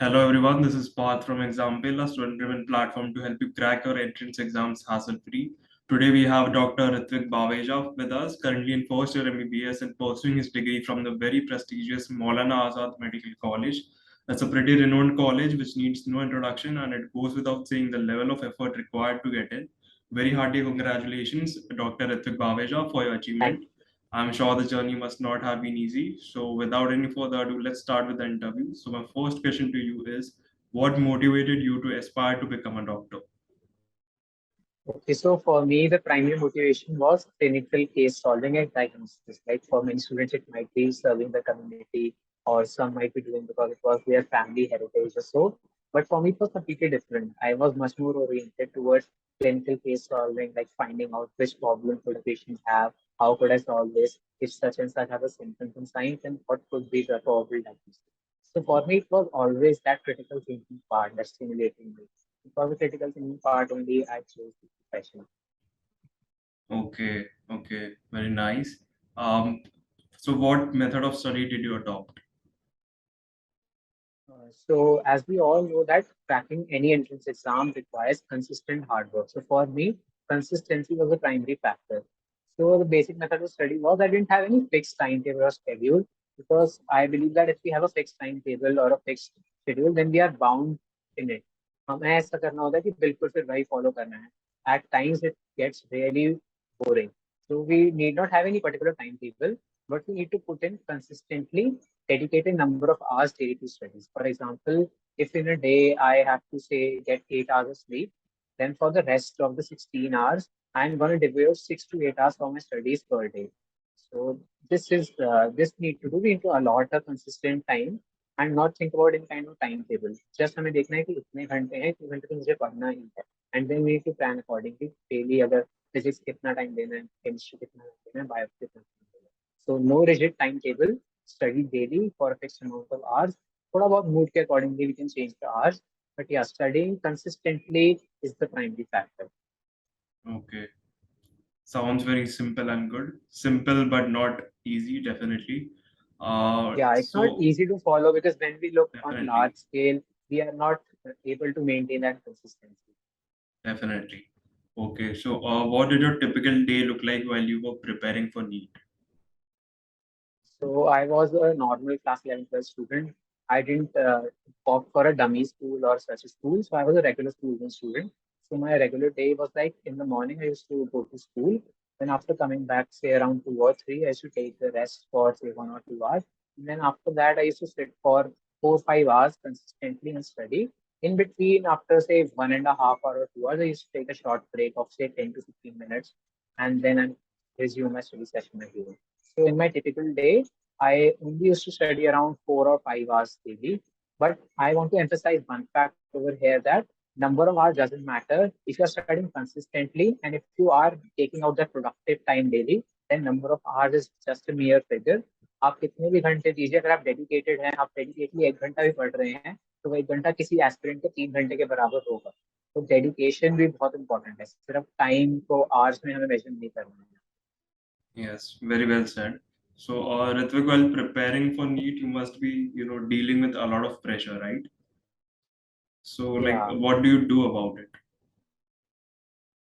Hello everyone, this is Path from Exampil, a student-driven platform to help you crack your entrance exams hassle-free. Today we have Dr. Ritvik Baweja with us, currently in first year MBBS and pursuing his degree from the very prestigious Maulana Azad Medical College. It's a pretty renowned college which needs no introduction, and it goes without saying the level of effort required to get in. Very hearty congratulations, Dr. Ritvik Baweja, for your Thank achievement. I'm sure the journey must not have been easy. So, without any further ado, let's start with the interview. So, my first question to you is, what motivated you to aspire to become a doctor? Okay, so for me, the primary motivation was clinical case solving and diagnosis. Like for many students, it might be serving the community, or some might be doing because it was their family heritage or so. But for me, it was completely different. I was much more oriented towards clinical case solving, like finding out which problem could a patient have, how could I solve this, if such and such have a symptoms and signs, and what could be the probable diagnosis. So for me, it was always that critical thinking part that stimulating me. For the critical thinking part only, I chose this profession. Okay, okay, very nice. Um, so, what method of study did you adopt? So as we all know that cracking any entrance exam requires consistent hard work. So for me, consistency was the primary factor. So the basic method of study was I didn't have any fixed timetable or schedule because I believe that if we have a fixed timetable or a fixed schedule, then we are bound in it. हमें ऐसा करना होता है कि बिल्कुल फिर वही follow करना है. At times it gets really boring. So we need not have any particular timetable, but we need to put in consistently dedicated number of hours daily to studies. For example, if in a day I have to say get 8 hours of sleep, then for the rest of the 16 hours, I'm going to devote 6 to 8 hours for my studies per day. So this need to do. We need to allot a consistent time and not think about any kind of timetable. Just हमें देखना है कि इतने घंटे हैं, इतने घंटे तो मुझे पढ़ना ही है. And then we need to plan accordingly. Daily अगर physics कितना time देना है, chemistry कितना time देना है, bio कितना time देना है. So no rigid timetable. Study daily for a fixed amount of hours. What about mood के accordingly we can change the hours. But yeah, studying consistently is the primary factor. Okay, sounds very simple and good. Simple but not easy, definitely. Yeah, it's not So, easy to follow because when we look on large definitely, scale, we are not able to maintain that consistency. definitely. Okay, so what did your typical day look like while you were preparing for NEET? So I was a normal class 11 plus student. I didn't opt for a dummy school or such a school. So I was a regular school student. So my regular day was like in the morning, I used to go to school. Then after coming back, say around 2 or 3, I used to take the rest for say 1 or 2 hours. And then after that, I used to sit for 4 or 5 hours consistently and study. In between, after say 1.5 hour or 2 hours, I used to take a short break of say 10 to 15 minutes. And then I resume my study session again. So in my typical day, I only used to study around 4 or 5 hours daily. But I want to emphasize one fact over here that number of hours doesn't matter. If you're studying consistently and if you are taking out that productive time daily, then number of hours is just a mere figure. आप कितने भी घंटे दीजिए अगर आप dedicated हैं आप dedicatedly 1 घंटा भी पढ़ रहे हैं तो वो 1 घंटा किसी एस्पिरेंट के 3 घंटे के बराबर होगा तो डेडिकेशन भी बहुत इंपॉर्टेंट है सिर्फ टाइम को आवर्स में हमें मेजर नहीं करना है. Yes, very well said. So, Ritvik, while preparing for NEET, you must be, dealing with a lot of pressure, right? So, like, Yeah. what do you do about it?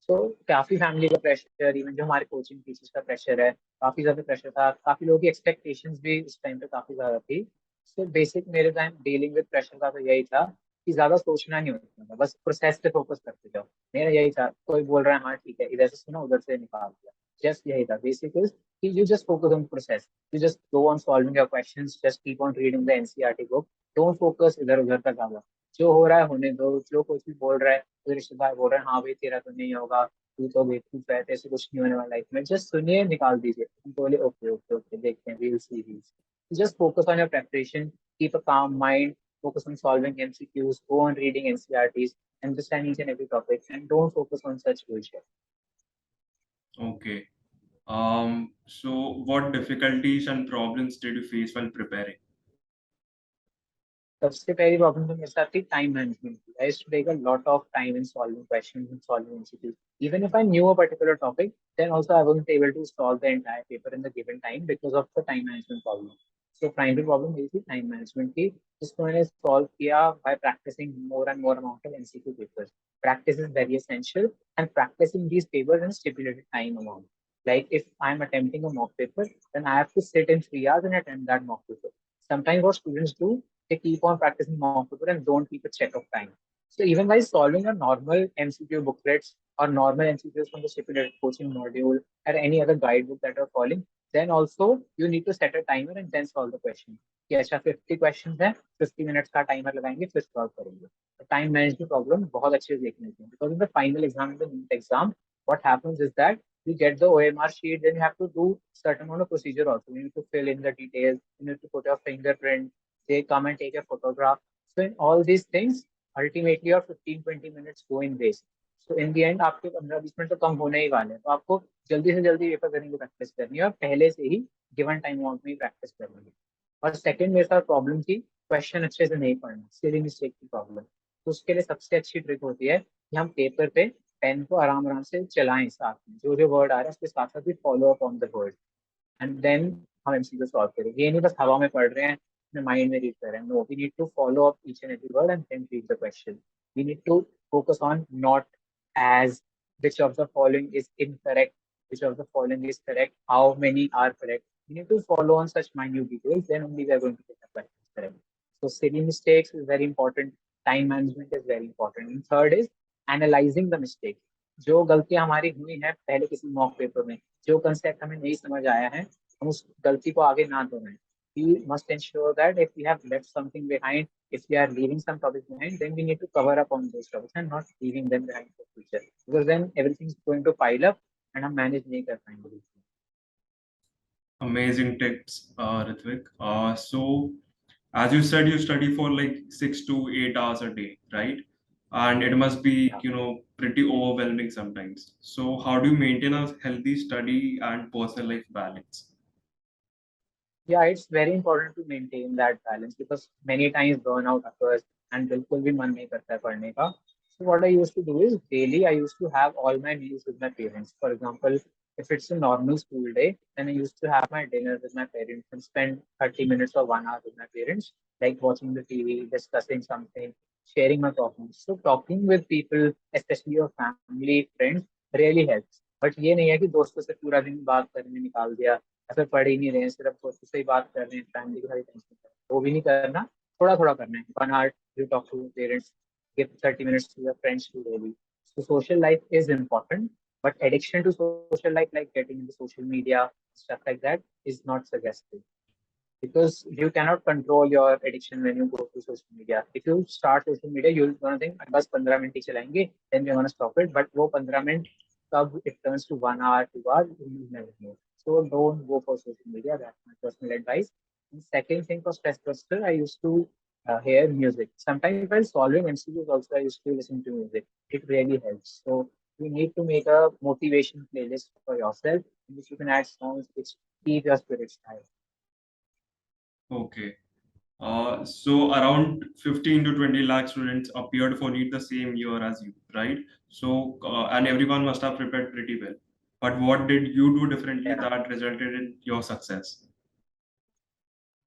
सो काफी family का pressure even जो हमारे coaching teachers का pressure है काफी ज्यादा pressure था काफी लोगों की एक्सपेक्टेशंस भी उस टाइम पे काफी ज्यादा थी सो बेसिक मेरे टाइम डीलिंग विद प्रेशर का तो यही था कि ज्यादा सोचना नहीं होता था बस प्रोसेस पे फोकस करते जाओ मेरा यही था कोई बोल रहा है हाँ ठीक है इधर से सुना उधर से निकाल दिया जस्ट यही था बेसिक इज कि you just focus on process you just go on solving your questions just keep on reading the NCERT book don't focus इधर उधर का ज्यादा जो हो रहा है होने दो जो कुछ भी बोल रहा है तो रिश्तेदार बोल रहे हैं हाँ भाई तेरा तो नहीं होगा तू तो बेवकूफ है ऐसे कुछ नहीं होने वाला लाइफ में जस्ट सुनिए निकाल दीजिए हम बोले ओके ओके ओके देखते हैं we'll see we'll just focus on your preparation keep a calm mind focus on solving MCQs, go on reading NCRTs, understand each and every topic, and don't focus on such bullshit. Okay. So what difficulties and problems did you face while preparing? सबसे पहली problem तो मेरे साथ थी time management की I used to take a lot of time in solving questions in solving MCQs even if I knew a particular topic then also I wasn't able to solve the entire paper in the given time because of the time management problem So primary problem मेरी थी time management की, जिसको मैंने solve किया by practicing more and more amount of MCQ papers. Practice is very essential, and practicing these papers in stipulated time amount. Like if I'm attempting a mock paper, then I have to sit in 3 hours and attempt that mock paper. Sometimes what students do, they keep on practicing mock paper and don't keep a check of time. So even by solving a normal MCQ booklets or normal MCQs from the stipulated coaching module or any other guidebook that you're following, then also you need to set a timer and then solve the question. कि अच्छा 50 questions है, 50 minutes का timer लगाएंगे फिर solve करेंगे. The time management problem बहुत अच्छे से देखने को, because in the final exam, in the NEET exam, what happens is that you get the OMR sheet, then you have to do certain amount of procedure also. You need to fill in the details, you need to put your fingerprint, they come and take a photograph. So in all these things, ultimately your 15-20 minutes go in waste. So in the end आपके 15-20 minute तो कम होने ही वाले हैं, तो आपको जल्दी से जल्दी पेपर करने की प्रैक्टिस करनी है और पहले से ही गिवन टाइम अमाउंट में ही प्रैक्टिस करनी है. और सेकंड मेरे साथ प्रॉब्लम थी क्वेश्चन अच्छे से नहीं पढ़ना, सिली मिस्टेक की प्रॉब्लम. तो उसके लिए सबसे अच्छी ट्रिक होती है कि हम पेपर पे पेन को आराम आराम से चलाएं, साथ में जो जो वर्ड आ रहा है उसके साथ साथ भी follow up on the word, and then हम एमसीक्यू सॉल्व करेंगे. ये नहीं बस हवा में पढ़ रहे हैं, अपने माइंड में रीड कर रहे हैं. No, we need to follow up each and every word and then read the question. We need to focus on not as which of the following is incorrect, which of the following is correct, how many are correct. We need to follow on such minute details, then only we are going to get the questions correct. So silly mistakes is very important, time management is very important, and third is analyzing the mistake. जो गलतियां हमारी हुई हैं पहले किसी mock paper में, जो concept हमें नहीं समझ आया है, हम उस गलती को आगे ना दोहराएं. We must ensure that if we have left something behind, if we are leaving some topics behind, then we need to cover up on those topics and not leaving them behind for future. Because then everything is going to pile up and हम manage नहीं कर पाएंगे. Amazing tips, Ritvik. So, as you said, you study for like 6 to 8 hours a day, right? And it must be, Yeah. pretty overwhelming sometimes. So, how do you maintain a healthy study and personal life balance? Yeah, it's very important to maintain that balance because many times burnout occurs and बिल्कुल भी मन नहीं करता है पढ़ने का. So what I used to do is daily I used to have all my meals with my parents. For example, if it's a normal school day, then I used to have my dinner with my parents and spend 30 minutes or 1 hour with my parents, like watching the TV, discussing something, sharing my problems. So talking with people, especially your family, friends, really helps. But ये नहीं है कि दोस्तों से पूरा दिन बात करने निकाल दिया, ऐसे पढ़ ही नहीं रहे हैं, सिर्फ दोस्तों से ही बात कर रहे हैं, फैमिली की सारी टेंशन कर रहे हैं, वो भी नहीं करना. थोड़ा थोड़ा करना है. 1 hour you talk to parents, give 30 minutes to your friends to daily. So social life is important, but addiction to social life, like getting into social media, stuff like that, is not suggested. Because you cannot control your addiction when you go to social media. If you start social media, you're gonna think बस 15 minute ही चलाएंगे, then we're gonna stop it. But वो 15 minute कब it turns to 1 hour, 2 hours, you never know. So don't go for social media. That's my personal advice. And second thing for stress buster, I used to hear music. Sometimes while solving MCQs also, I used to listen to music. It really helps. So you need to make a motivation playlist for yourself in which you can add songs which keep your spirits high. Okay. So around 15 to 20 lakh students appeared for NEET the same year as you, right? So, and everyone must have prepared pretty well. But what did you do differently Yeah. that resulted in your success?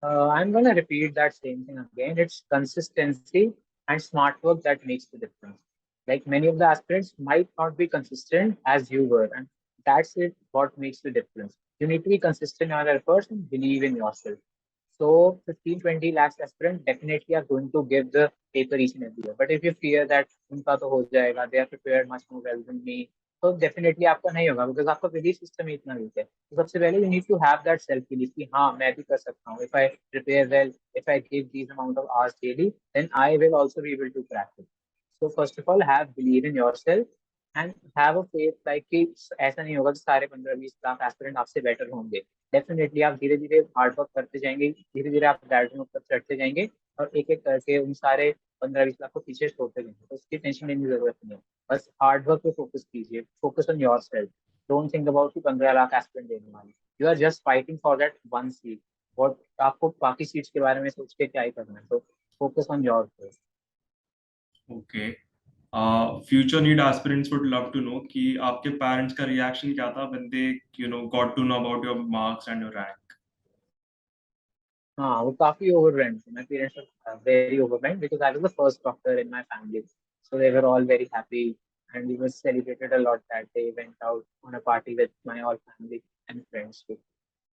I'm going to repeat that same thing again. It's consistency and smart work that makes the difference. Like many of the aspirants might not be consistent as you were, and that's it what makes the difference. You need to be consistent in your efforts and believe in yourself. So 15, 20 lakhs aspirants definitely are going to give the paper each and every year. But if you fear that उनका तो हो जाएगा, they are prepared much more well than me, तो definitely आपका नहीं होगा because आपका belief system ही इतना weak है. तो सबसे पहले you need to have that self belief कि हाँ मैं भी कर सकता हूँ. If I prepare well, if I give these amount of hours daily, then I will also be able to crack it. So first of all, have believe in yourself and have a faith like कि ऐसा नहीं होगा कि सारे 15-20 lakh aspirant आपसे better होंगे. Definitely आप धीरे धीरे हार्ड वर्क करते जाएंगे, धीरे धीरे आप लैडर में ऊपर चढ़ते जाएंगे और एक एक करके उन सारे 15-20 लाख को पीछे छोड़ते जाएंगे. तो उसकी टेंशन लेने की जरूरत नहीं है. बस हार्ड वर्क पे फोकस कीजिए, focus on yourself. Don't think about कि 15 लाख एस्पिरेंट देने वाले. You are just fighting for that one seat. और आपको बाकी सीट्स के बारे में सोच के क्या ही करना है. तो focus on your self. Okay. Future NEET aspirants would love to know कि आपके parents का reaction क्या था when they, got to know about your marks and your rank. हाँ वो काफी overwhelmed थे. My parents were very overwhelmed because I was the first doctor in my family. So they were all very happy and we were celebrated a lot that day. Went out on a party with my all family and friends too.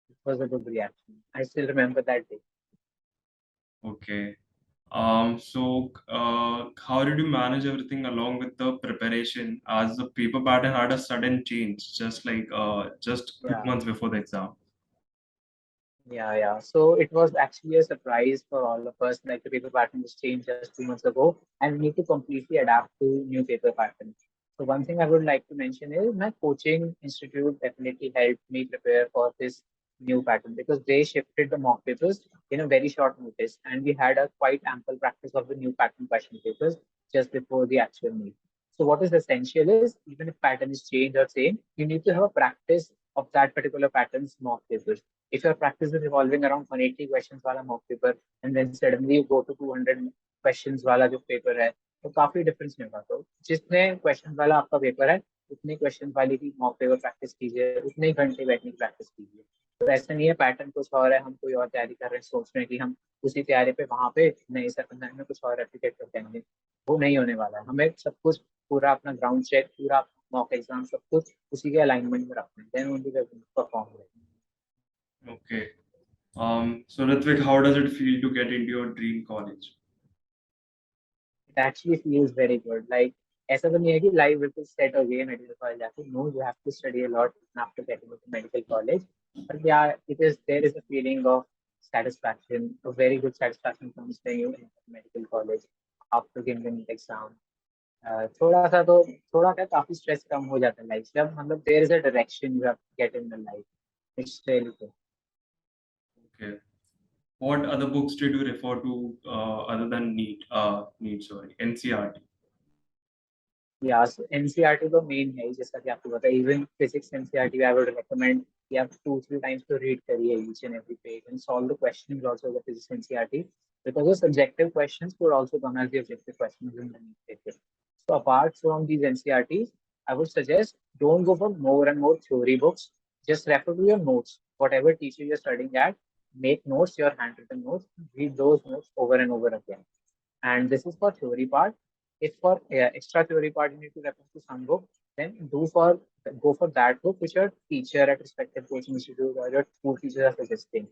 It was a good reaction. I still remember that day. Okay. How did you manage everything along with the preparation as the paper pattern had a sudden change, just two Yeah. months before the exam? Yeah. So it was actually a surprise for all of us. Like the paper pattern was changed just 2 months ago, and we need to completely adapt to new paper pattern. So one thing I would like to mention is my coaching institute definitely helped me prepare for this new pattern because they shifted the mock papers in a very short notice, and we had a quite ample practice of the new pattern question papers just before the actual meet. So what is essential is even if pattern is changed or same, you need to have a practice of that particular pattern's mock papers. If your practice is revolving around 180 questions वाला mock paper and then suddenly you go to 200 questions वाला जो paper है तो काफी difference नहीं होगा. तो जितने questions वाला आपका paper है उतने questions वाली की mock paper practice कीजिए, उतने ही घंटे बैठने की practice कीजिए. तो ऐसा नहीं है पैटर्न कुछ और है, हम कोई और तैयारी कर रहे हैं, सोच रहे हैं कि हम उसी तैयारी पे वहां पे नए सेकंड में कुछ और रेप्लिकेट कर देंगे. वो नहीं होने वाला है. हमें सब कुछ पूरा अपना ग्राउंड चेक, पूरा मॉक एग्जाम सब कुछ उसी के अलाइनमेंट में रखना है, then only perform. Okay. So Ritvik, how does it feel to get into your dream college? It actually feels very good. Like ऐसा तो नहीं है कि लाइफ बिल्कुल सेट हो गई है मेडिकल कॉलेज जाके. No, you have to study a lot after getting into medical college. But yeah, it is there is a feeling of satisfaction, a very good satisfaction from staying in medical college after giving the exam. थोड़ा सा तो थोड़ा क्या काफी stress कम हो जाता है life से. अब मतलब there is a direction you have to get in the life. It's really good. Okay. What other books did you refer to other than NEET? Sorry, NCRT. या एनसीईआरटी तो मेन है ही, जैसा कि आपको पता है. Even physics NCERT I would recommend कि आप 2-3 times तो रीड करिए each and every page and solve the questions also the physics NCERT because the subjective questions could also come as the objective questions in the NEET paper. So apart from these NCERTs, I would suggest don't go for more and more theory books. Just refer to your notes. Whatever teacher you're studying at, make notes, your handwritten notes, read those notes over and over again. And this is for theory part. If for extra theory part you need to refer to some book, then go for that book which your teacher at respective coaching institute or your school teachers are suggesting,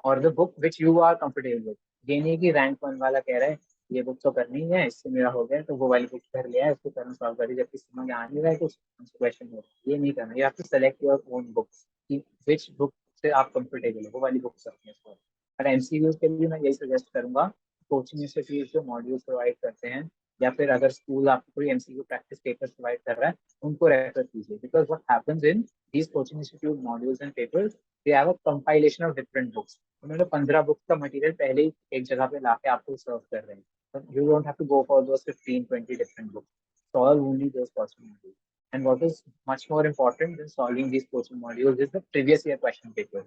or the book which you are comfortable with. ये नहीं कि rank one वाला कह रहा है ये book तो करनी है, इससे मेरा हो गया तो वो वाली बुक कर लिया है, उसको करना सॉल्व करी, जबकि समझ आ नहीं रहा है कुछ क्वेश्चन हो. ये नहीं करना. You have to select your own book कि विच बुक से आप कंफर्टेबल हो, वो वाली बुक करनी है. और एमसीक्यूज के लिए मैं यही सजेस्ट करूंगा, कोचिंग इंस्टीट्यूट जो मॉड्यूल्स प्रोवाइड करते हैं या फिर अगर स्कूल आपको कोई एमसीक्यू प्रैक्टिस पेपर्स प्रोवाइड कर रहा है उनको रेफर कीजिए. Because what happens in these coaching institute modules and papers, they have a compilation of different books. उन्होंने 15 बुक्स का मटेरियल पहले ही एक जगह पे लाके आपको सर्व कर रहे हैं. You don't have to go for those 15-20 different books. Solve only those coaching modules. And what is much more important than solving these coaching modules is the previous year question paper.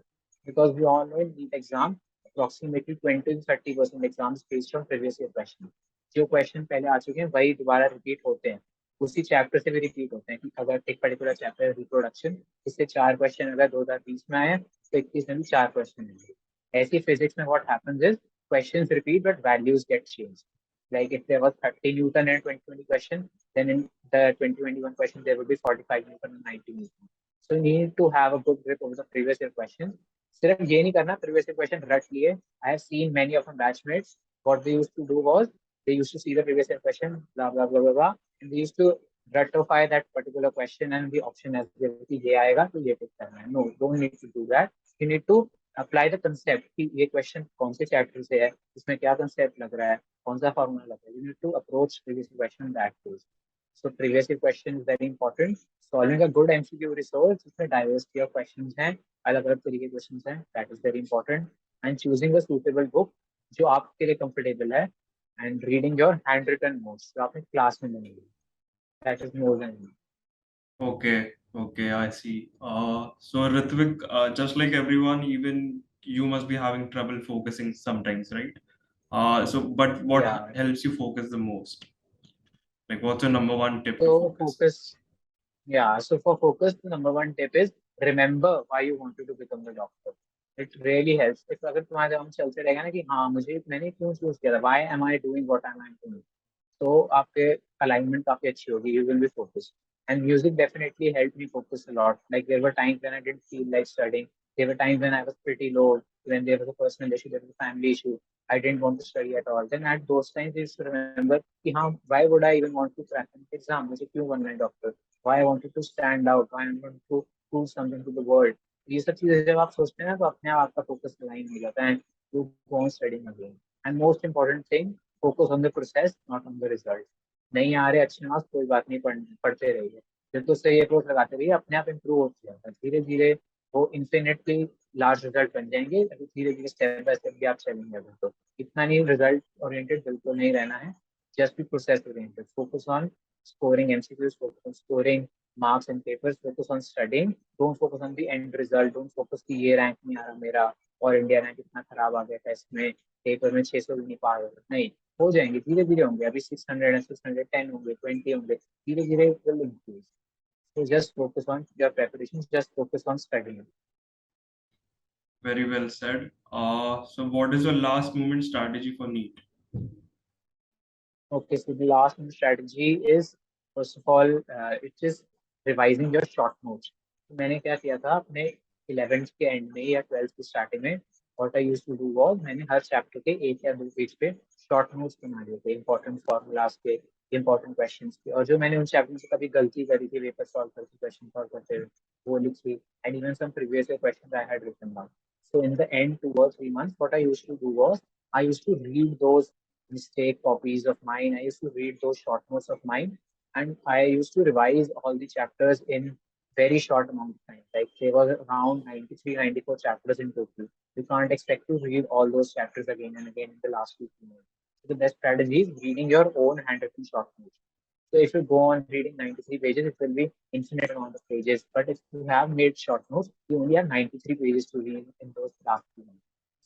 Because we all know in NEET exam, approximately 20 to 30% exams based on previous year question. जो question पहले आ चुके हैं वही दोबारा repeat होते हैं, उसी chapter से भी रिपीट होते हैं. कि अगर एक पर्टिकुलर चैप्टर रिप्रोडक्शन, इससे 4 क्वेश्चन अगर 2020 में आए तो 21 में भी 4 क्वेश्चन मिलेंगे. ऐसी फिजिक्स में what happens is questions repeat but values get change. Like if there was 30 Newton in 2020 question, then in the 2021 question there will be 45 Newton and 90 Newton. So you need to have a good grip over the previous year questions. सिर्फ ये नहीं करना previous year question रट लिए. I have seen many of my batchmates. What they used to do was they used to see the previous year question, blah blah blah blah blah, and they used to ratify that particular question and the option as well कि ये आएगा तो ये टिक करना है. No, don't need to do that. You need to apply the concept कि ये question कौन से चैप्टर से है, इसमें क्या कंसेप्ट लग रहा है, कौन सा फॉर्मूला लगा है. You need to approach previous question that way. So previous year question is very important. Solving a good MCQ resource जिसमें diversity of questions हैं, अलग अलग तरीके के questions हैं, that is very important. And choosing a suitable book जो आपके लिए comfortable है, and reading your handwritten notes जो आपने क्लास में लेंगे. That is more than enough. Okay, I see. So Ritvik, just like everyone, even you must be having trouble focusing sometimes, right? But what Yeah. helps you focus the most? Like, what's your number one tip to So focus? focus. Yeah. So for focus, the number one tip is remember why you wanted to become the doctor. It really helps. If अगर तुम्हारे दिमाग में चलते रहेगा ना कि हाँ मुझे मैंने क्यों चूज किया था, why am I doing what am I doing, तो आपके अलाइनमेंट काफी अच्छी होगी, you will be focused. And music definitely help me focus a lot, like there were times when I didn't feel like studying, there were times when I was pretty low, when there was a personal issue, there was a family issue, I didn't want to study at all, then at those times I used to remember कि हाँ why would I even want to crack an exam, मुझे क्यों बनना है doctor, why I wanted to stand out, why I wanted to prove something to the world। ये सब चीजें जब आप सोचते हैं ना तो अपने आप आपका फोकस लाइन हो जाता है, you go on studying again। and most important thing, focus on the process not on the result. नहीं आ रहे अच्छे मार्क्स कोई बात नहीं, पढ़ते रहिए, जब तो सही अप्रोच लगाते रहिए, अपने आप इंप्रूव होते जाता है धीरे धीरे, वो इन्फिनेटली लार्ज रिजल्ट बन जाएंगे, धीरे धीरे स्टेप बाय स्टेप भी आप चलेंगे। अगर तो इतना नहीं रिजल्ट ओरिएंटेड बिल्कुल नहीं रहना है, जस्ट भी process oriented, focus on scoring MCQs, focus on scoring marks in papers, focus on studying, don't focus on the end result, don't focus कि ये रैंक नहीं आ रहा मेरा और इंडिया रैंक इतना खराब आ गया था इसमें, पेपर में 600 भी नहीं पार हो, नहीं हो जाएंगे धीरे धीरे होंगे, अभी 600 है, 610 होंगे, 20 होंगे, धीरे धीरे will increase. So just focus on your preparations, just focus on studying. Very well said. So what is your last moment strategy for NEET? Okay, so the last one strategy is, first of all, it is revising your short notes। तो मैंने क्या किया था अपने 11th के and में या 12th की स्टार्टिंग में, what I used to do was, मैंने हर चैप्टर के एक या दो पेज पे शॉर्ट नोट्स बना लिए थे, इंपॉर्टेंट फॉर्मूलाज के, इंपॉर्टेंट क्वेश्चंस के, और जो मैंने उन चैप्टर से कभी गलती करी थी पेपर सॉल्व करके, क्वेश्चन सॉल्व करते हुए, वो लिखी, and even some previous year questions I had written down. So in the end, 2 or 3 months, what I used to do was I used to read those mistake copies of mine. I used to read those short notes of mine, and I used to revise all the chapters in very short amount of time. Like there was around 93, 94 chapters in total. You can't expect to read all those chapters again and again in the last 2 3 months. So the best strategy is reading your own handwritten short notes. So if you go on reading 93 pages, it will be infinite amount of pages. But if you have made short notes, you only have 93 pages to read in those last 2 months.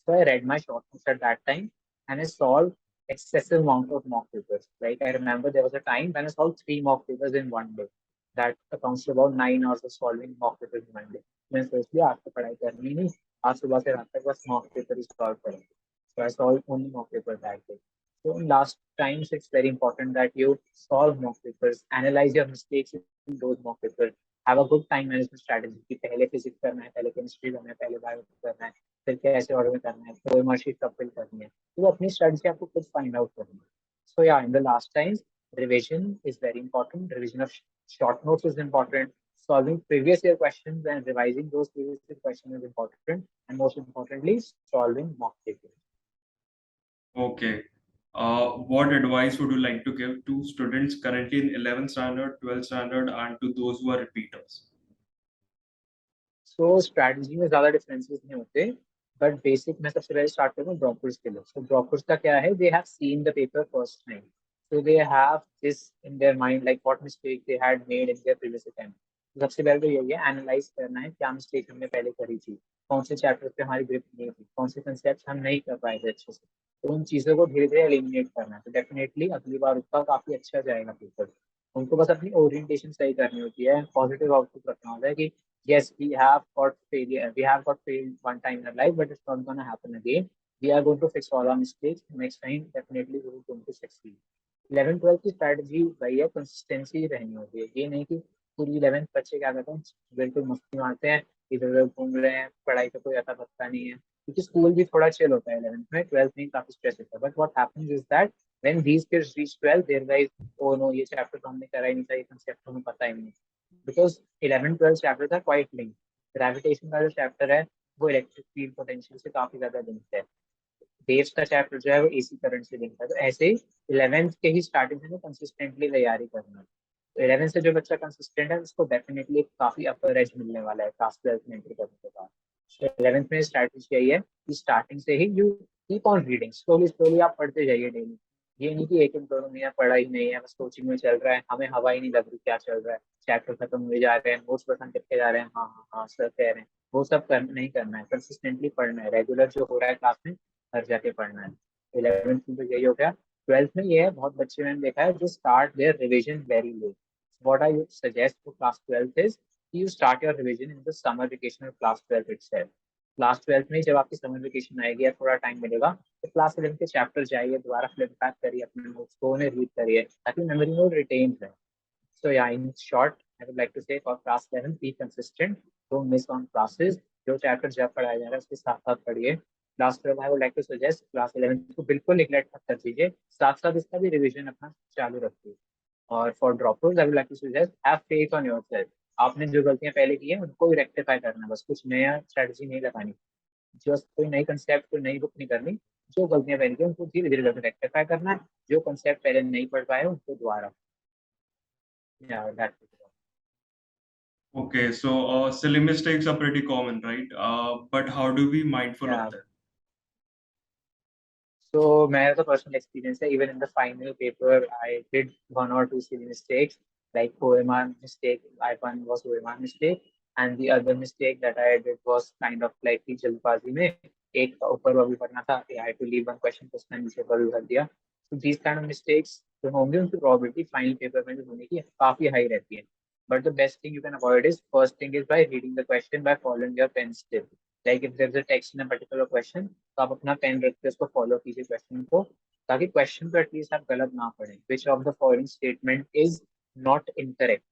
So I read my short notes at that time, and I solved excessive amount of mock papers. Like I remember there was a time when I solved 3 mock papers in one day. That accounts to about 9 hours of solving mock papers in one day. मैं सोच लिया आज तो पढ़ाई करनी नहीं, आज सुबह से रात तक बस mock paper ही solve करेंगे। So I solved only mock paper that day. So in last times, it's very important that you solve mock papers, analyze your mistakes in those mock papers, have a good time management strategy कि पहले physics करना है, पहले chemistry करना है, पहले bio करना है, फिर कैसे ऑर्डर में करना है, फिर मार्कशीट कब फिल करनी है, तो वो अपनी स्ट्रेटजी आपको खुद फाइंड आउट करनी है। So yeah, in the last times, revision is very important. Revision of short notes is important. Solving previous year questions and revising those previous year questions is important. And most importantly, solving mock papers. Okay. What advice would you like to give to students currently in 11th standard, 12th standard, and to those who are repeaters? So strategy में ज्यादा differences नहीं होते, but basic मैं सबसे पहले start करूँ droppers के लिए। सो ड्रॉपर्स का क्या है, they have seen the paper first time, so they have this in their mind like what mistake they had made in their previous attempt. सबसे पहले तो यही है, एनालाइज करना है क्या मिस्टेक हमने पहले करी थी, कौन से चैप्टर पे हमारी ग्रिप नहीं थी, कौन से कंसेप्ट हम नहीं कर पाए थे अच्छे से, तो उन चीज़ों को धीरे धीरे एलिमिनेट करना है, तो डेफिनेटली अगली बार उसका काफी अच्छा जाएगा पेपर। उनको बस अपनी ओरिएंटेशन सही करनी होती है, पॉजिटिव आउटलुक रखना होता है कि yes, we have got failure, we have got failed one time in our life, but it's not going to happen again. We are going to fix all our mistakes next time, definitely we are going to succeed। 11th 12th की strategy वही है, consistency रहनी होती है, ये नहीं कि पूरी 11th बच्चे क्या करते हैं, बिल्कुल मस्ती मारते हैं, इधर उधर घूम रहे हैं, पढ़ाई का कोई अता पत्ता नहीं है, क्योंकि स्कूल भी थोड़ा चिल होता है 11th में, 12th में काफी स्ट्रेस होता है। But what happens is that when these kids reach 12th there guys, oh no ये चैप्टर तो हमने करा ही नहीं था, ये कंसेप्ट हमें पता ही नहीं, बिकॉज 11th 12th चैप्टर था क्वाइट लिंक। ग्रेविटेशन का जो चैप्टर है वो इलेक्ट्रिक फील्ड पोटेंशियल से काफी ज्यादा लिंक्ड है, वेव्स का चैप्टर जो है वो एसी करंट से लिंक है। तो ऐसे ही 11th के ही स्टार्टिंग से कंसिस्टेंटली तैयारी करना है, तो 11th से जो बच्चा कंसिस्टेंट है उसको डेफिनेटली काफी अपर एज मिलने वाला है क्लास 12th में एंट्री करने के बाद। तो 11th में स्ट्रैटेजी यही है कि स्टार्टिंग से ही you keep on reading, slowly slowly आप पढ़ते जाइए डेली। ये नहीं कि एक एक दो महीना पढ़ा ही नहीं है, बस कोचिंग में चल रहा है, हमें हवा ही नहीं लग रही क्या चल रहा है, चैप्टर खत्म हुए जा रहे हैं, नोट्स पसंद करके जा रहे हैं, हाँ हाँ हाँ सर कह रहे हैं, वो सब नहीं करना है, कंसिस्टेंटली पढ़ना है, रेगुलर जो हो रहा है क्लास में घर जाके पढ़ना है। 11th में तो यही हो गया। 12th में ये है, बहुत बच्चे मैंने देखा है जो start their revision very late. What I suggest for class 12th is you start your revision in the summer vacation of class 12 itself। Class 12th में जब आपकी समर वेकेशन आएगी या थोड़ा टाइम मिलेगा तो क्लास 11 के चैप्टर जाइए, दोबारा फ्लिप बैक करिए अपने नोट्स को, उन्हें रीड करिए ताकि मेमोरी में रिटेन रहे. So yeah, in short, I would like to say for class 11, be consistent. Don't miss on classes. जो चैप्टर जब पढ़ाया जा रहा है उसके साथ साथ पढ़िए. Class 12 I would like to suggest class 11 को बिल्कुल निगलेक्ट मत कर दीजिए, साथ साथ इसका भी रिवीजन अपना चालू रखिए. और for droppers I would like to suggest have faith on yourself. आपने जो गलतियां पहले की हैं उनको भी रेक्टिफाई करना, बस कुछ नया स्ट्रेटजी नहीं लगानी, जस्ट कोई नई कंसेप्ट कोई नई बुक नहीं करनी. जो गलतियां पहले की उनको धीरे धीरे करके रेक्टिफाई करना है. जो कंसेप्ट पहले नहीं पढ़ पाए उनको दोबारा. या that's it. Okay, so silly mistakes are pretty common, right? But how do we mindful of Yeah. them? So, my personal experience, even in the final paper, I did one or two silly mistakes, like OMR mistake. I one was OMR mistake, and the other mistake that I did was kind of like the जल्दबाजी में एक का ऊपर वो भी पढ़ना था. I had to leave one question first and नीचे पर भी भर दिया. So these kind of mistakes जो होंगे उनकी probability final paper में भी होने की काफी high रहती है. But the best thing you can avoid is first thing is by reading the question by following your pen step. Like if there's a text in a particular question, तो आप अपना पेन रख के उसको follow कीजिए question को, ताकि question को एटलीस्ट आप गलत ना पढ़ें. Which of the following statement is not incorrect,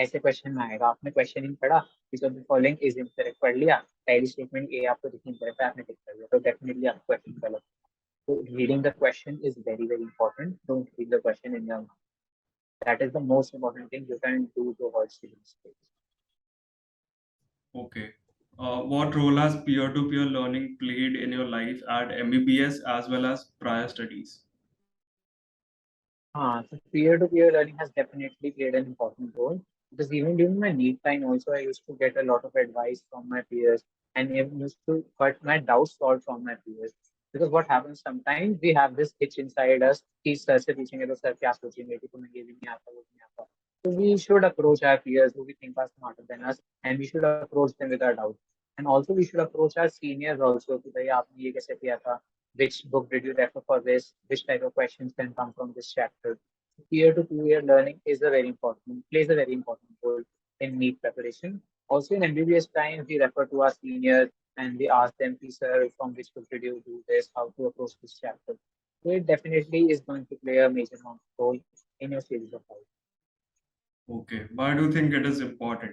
ऐसे क्वेश्चन में आएगा. आपने क्वेश्चन इन पढ़ा, which of the following is incorrect पढ़ लिया, पहली स्टेटमेंट ए आपको दिखी इनकरेक्ट है, आपने टिक कर लिया, तो डेफिनेटली आपका क्वेश्चन गलत. तो reading the question is very very important. Don't read the question in your mind. That is the most important thing you can do to avoid silly mistakes. Okay. What role has peer-to-peer learning played in your life at MBBS as well as prior studies? So peer-to-peer learning has definitely played an important role because even during my NEET time, also I used to get a lot of advice from my peers and even used to got my doubts solved from my peers. Because what happens sometimes we have this itch inside us, कि sir से पूछेंगे तो sir क्या सोचेंगे कि तुम्हें ये भी नहीं आता वो भी नहीं आता. So we should approach our peers who we think are smarter than us, and we should approach them with our doubts. And also we should approach our seniors also कि भाई आपने ये कैसे किया था, which book did you refer for this, which type of questions can come from this chapter. Peer-to-peer learning is a very important, plays a very important role in NEET preparation. Also in MBBS time, we refer to our seniors and we ask them, sir, from which book did you do this, how to approach this chapter. So it definitely is going to play a major role in your series of life. Okay. Why do you think it is important?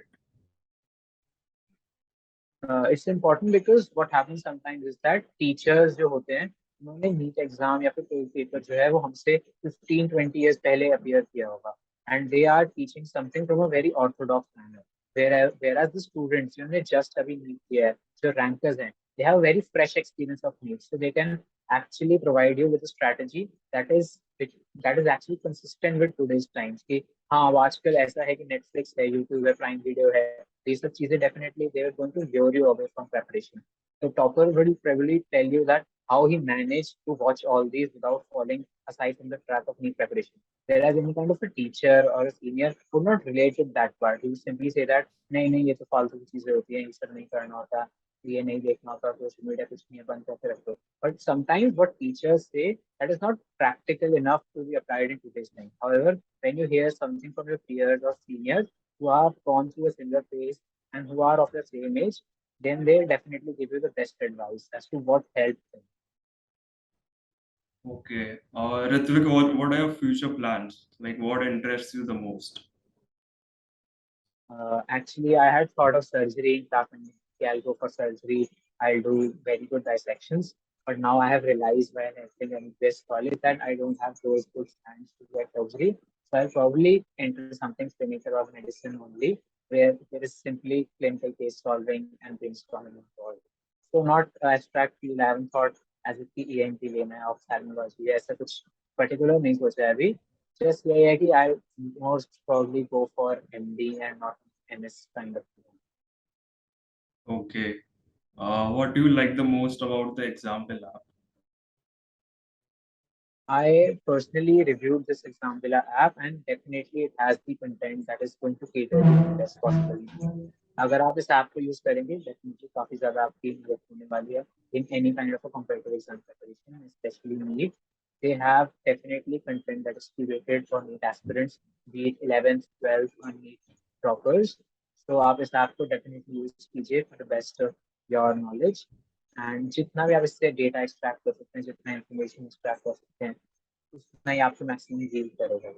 It's important because what happens sometimes is that teachers जो होते हैं उन्होंने NEET exam या फिर कोई paper जो है वो हमसे 15-20 years पहले अपीयर किया होगा, and they are teaching something from a very orthodox manner. whereas the students जिन्होंने जस्ट अभी नीट किया है, जो रैंकर्स हैं, they have a very fresh experience of NEET, so they can actually provide you with a strategy that is that is actually consistent with today's times. कि हाँ अब आजकल ऐसा है कि नेटफ्लिक्स है, यूट्यूब है, प्राइम वीडियो है, ये सब चीजें definitely they are going to lure you away from preparation. So topper will probably tell you that how he managed to watch all these without falling aside from the track of NEET preparation. Whereas any kind of a teacher or a senior would not relate with that part. He would simply say that नहीं नहीं ये तो फालतू की चीजें होती हैं, ये सब नहीं करना होता, ये नहीं देखना होता, सोशल मीडिया कुछ नहीं है, बंद करके रख दो. But sometimes what teachers say that is not practical enough to be applied in today's time. However, when you hear something from your peers or seniors who have gone through a similar phase and who are of the same age, then they definitely give you the best advice as to what helped them. Okay. Ritvik, what are your future plans? Like, what interests you the most? Actually, I had thought of surgery in class and okay, I'll go for surgery. I'll do very good dissections. But now I have realized when entering MBBS college that I don't have those good hands to get surgery. So I'll probably enter something clinical or medicine only, where there is simply clinical case solving and brainstorming involved. So not abstract field. I haven't thought as if the ENT लेना है ophthalmology ऐसा कुछ particular नहीं सोचा है अभी. Just यही है कि I most probably go for MD and not MS kind of thing. Okay. What do you like the most about the Exampil app? I personally reviewed this Exampil app and definitely it has the content that is going to cater to the best possible needs. अगर आप इस app को use करेंगे definitely काफी ज्यादा आपकी मदद होने वाली है in any kind of a competitive exam preparation, especially NEET. They have definitely content that is curated for NEET aspirants, be it 11th, 12th or NEET toppers. So आप इस ऐप को definitely use कीजिए for the best your knowledge, and जितना भी आप इससे data extract कर सकते हैं, जितना इंफॉर्मेशन एक्सट्रैक्ट कर सकते हैं, उतना ही आपको मैक्सिमम yield करेगा।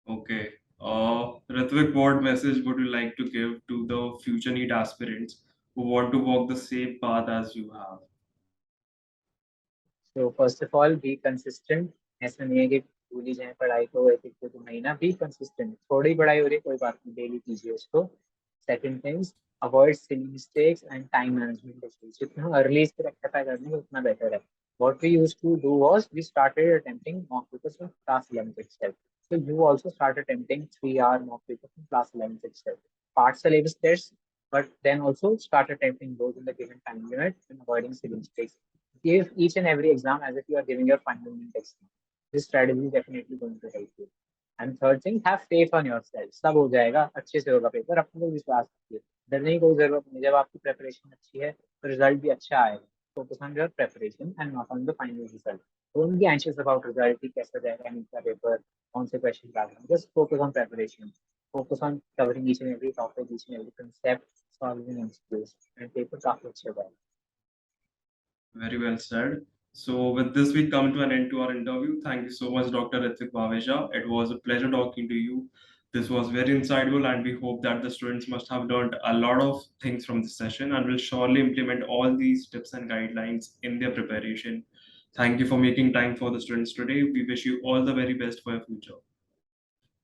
Okay. Ritvik, what message would you like to give to the future NEET aspirants who want to walk the same path as you have? So first of all, be consistent. ऐसा नहीं है कि भूल ही जाए पढ़ाई को, एक एक दो दो महीना बी कंसिस्टेंट, थोड़ी पढ़ाई हो रही है कोई बात नहीं, डेली कीजिए उसको। Second things, avoid silly mistakes and time management issues, जितना अर्ली इसको रेक्टिफाई करने उतना बेटर है। What we used to do was we started attempting mock papers in class 11th itself. So you also start attempting 3-hour mock papers in class 11th itself. Part syllabus tests, but then also start attempting those in the given time limit and avoiding silly mistakes. Give each and every exam as if you are giving your final minute exam. This strategy is definitely going to help you. And third thing, have faith on yourself. सब हो जाएगा, अच्छे से होगा paper, अपने को विश्वास रखिए, डरने की कोई जरूरत नहीं। जब आपकी प्रेपरेशन अच्छी है तो रिजल्ट भी अच्छा आएगा। Focus on your preparation and not on the final result. Don't be anxious about result कि कैसा जाएगा नीट का पेपर, कौन से क्वेश्चन आ गए। Just focus on preparation. Focus on covering each and every topic, each and every concept, solving MCQs, and paper काफी अच्छे होगा। Very well said. So, with this, we come to an end to our interview. Thank you so much, Dr. Ritvik Baweja. It was a pleasure talking to you. This was very insightful, and we hope that the students must have learned a lot of things from this session and will surely implement all these tips and guidelines in their preparation. Thank you for making time for the students today. We wish you all the very best for your future.